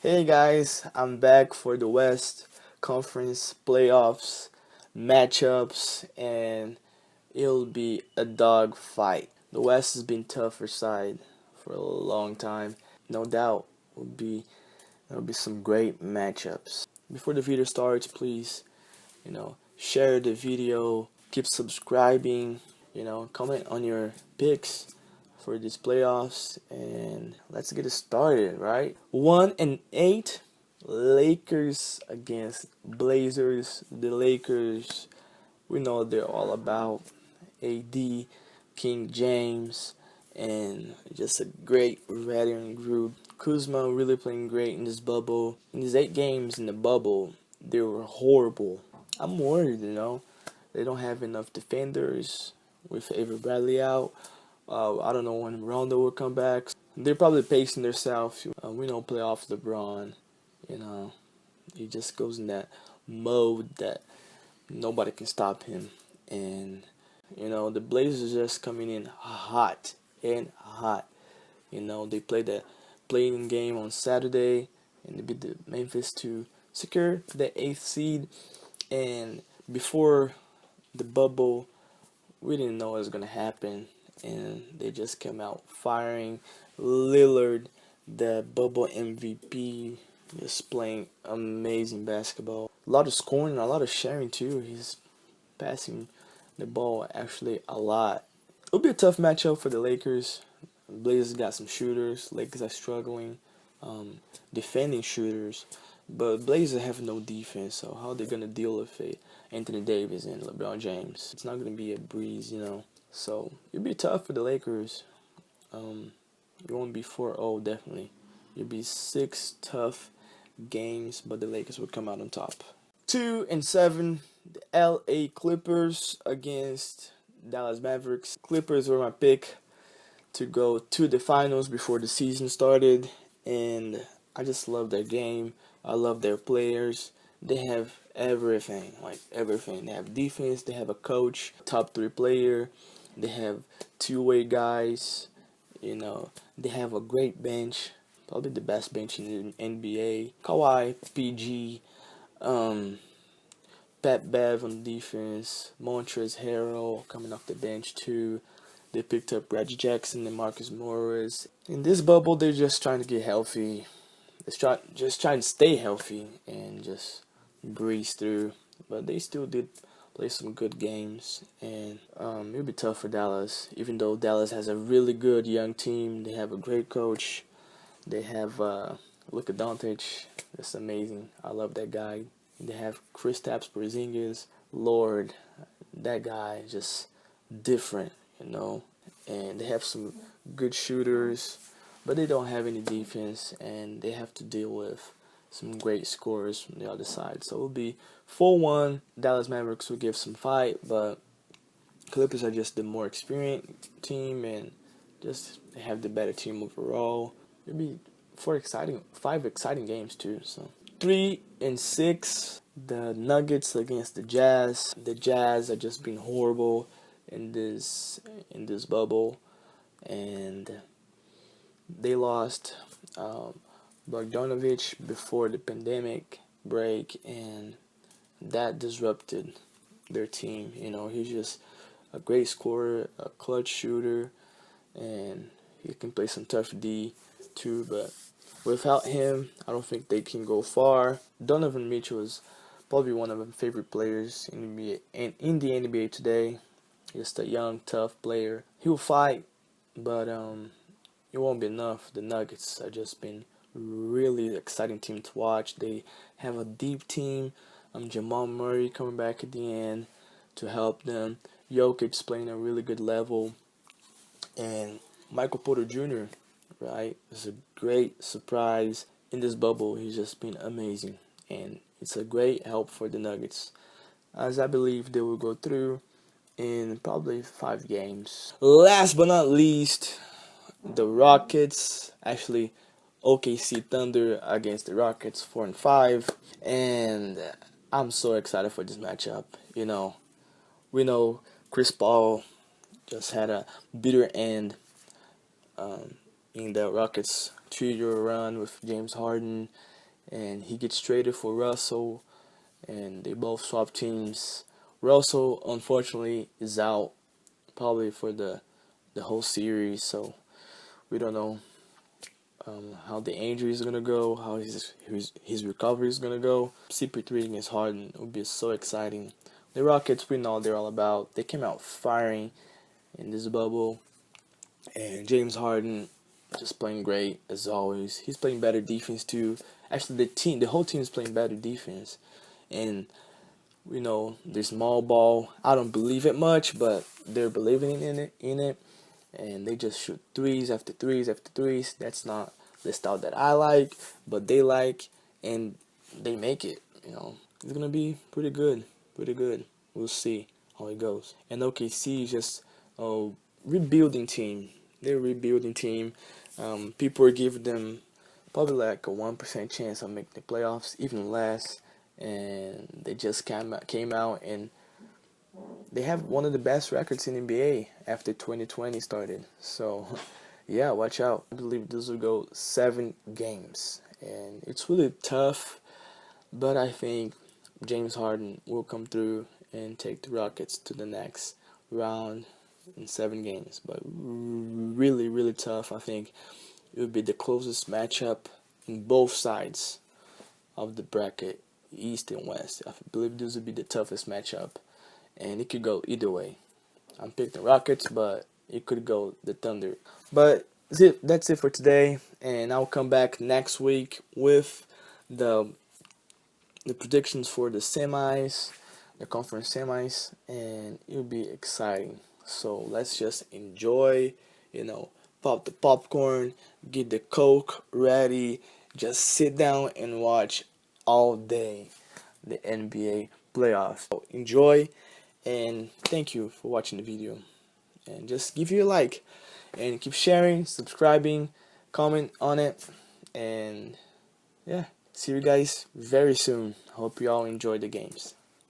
Hey guys, I'm back for the West Conference playoffs matchups, and it'll be a dog fight. The West has been tougher side for a long time. No doubt there'll be some great matchups. Before the video starts, please, share the video, keep subscribing, comment on your picks for these playoffs, and let's get it started, right? 1-8, Lakers against Blazers. The Lakers, we know what they're all about. AD, King James, and just a great veteran group. Kuzma really playing great in this bubble. In these 8 games in the bubble, they were horrible. I'm worried, They don't have enough defenders with Avery Bradley out. I don't know when Rondo will come back. They're probably pacing themselves. We know playoff LeBron, he just goes in that mode that nobody can stop him. And, the Blazers are just coming in hot and hot. They played that playing game on Saturday, and they beat the Memphis to secure the 8th seed. And before the bubble, we didn't know what was going to happen, and they just came out firing. Lillard, the bubble MVP, just playing amazing basketball. A lot of scoring, a lot of sharing too. He's passing the ball actually a lot. It'll be a tough matchup for the Lakers. Blazers got some shooters. Lakers are struggling defending shooters, but Blazers have no defense. So how are they gonna deal with it? Anthony Davis and LeBron James. It's not gonna be a breeze, So it'll be tough for the Lakers. You won't be 4-0 definitely. It'll be 6 tough games, but the Lakers will come out on top. 2-7, the LA Clippers against Dallas Mavericks. Clippers were my pick to go to the finals before the season started, and I just love their game. I love their players. They have everything, like everything. They have defense, they have a coach, top 3 player, they have two-way guys, they have a great bench, probably the best bench in the NBA. Kawhi, PG, Pat Bev on defense, Montrezl Harrell coming off the bench too. They picked up Reggie Jackson and Marcus Morris. In this bubble, they're just trying to get healthy. Just trying to stay healthy and just breeze through. But they still did play some good games, and it'll be tough for Dallas. Even though Dallas has a really good young team, they have a great coach. They have Luka Doncic. That's amazing. I love that guy. They have Kristaps Porzingis. Lord, that guy is just different, And they have some good shooters, but they don't have any defense, and they have to deal with some great scorers from the other side. So it'll be 4-1. Dallas Mavericks will give some fight, but Clippers are just the more experienced team, and just they have the better team overall. It'll be 5 exciting games too. So 3-6, the Nuggets against the Jazz. The Jazz are just being horrible in this bubble, and they lost Bogdanovich before the pandemic break, and that disrupted their team. He's just a great scorer, a clutch shooter, and he can play some tough D too, but without him, I don't think they can go far. Donovan Mitchell is probably one of my favorite players in the NBA today. Just a young, tough player. He'll fight, but it won't be enough. The Nuggets have just been really exciting team to watch. They have a deep team. Jamal Murray coming back at the end to help them. Jokic's playing a really good level, and Michael Porter Jr. Right, is a great surprise in this bubble. He's just been amazing, and it's a great help for the Nuggets, as I believe they will go through in probably 5 games. Last but not least, the Rockets, actually OKC Thunder against the Rockets, 4-5, and I'm so excited for this matchup. We know Chris Paul just had a bitter end in the Rockets 2-year run with James Harden, and he gets traded for Russell, and they both swap teams. Russell unfortunately is out probably for the whole series, so we don't know how the injury is gonna go, how his recovery is gonna go. CP3 against Harden would be so exciting. The Rockets, we know they're all about. They came out firing in this bubble, and James Harden just playing great as always. He's playing better defense too. Actually, the whole team is playing better defense, and we know the small ball. I don't believe it much, but they're believing in it, and they just shoot threes after threes after threes. That's not the style that I like, but they like, and they make it. It's gonna be pretty good, pretty good. We'll see how it goes. And OKC is just a rebuilding team. They're a rebuilding team. People are giving them probably like a 1% chance of making the playoffs, even less. And they just came out and they have one of the best records in NBA after 2020 started. So yeah, watch out. I believe this will go 7 games, and it's really tough, but I think James Harden will come through and take the Rockets to the next round in 7 games. But really, really tough. I think it would be the closest matchup in both sides of the bracket, East and West. I believe this would be the toughest matchup, and it could go either way. I'm picking the Rockets, but it could go the Thunder. But that's it for today, and I'll come back next week with the predictions for the semis, the conference semis, and it'll be exciting. So let's just enjoy, pop the popcorn, get the Coke ready, just sit down and watch all day the NBA playoffs. So enjoy, and thank you for watching the video, and just give you a like and keep sharing, subscribing, comment on it, and yeah, see you guys very soon. Hope you all enjoy the games.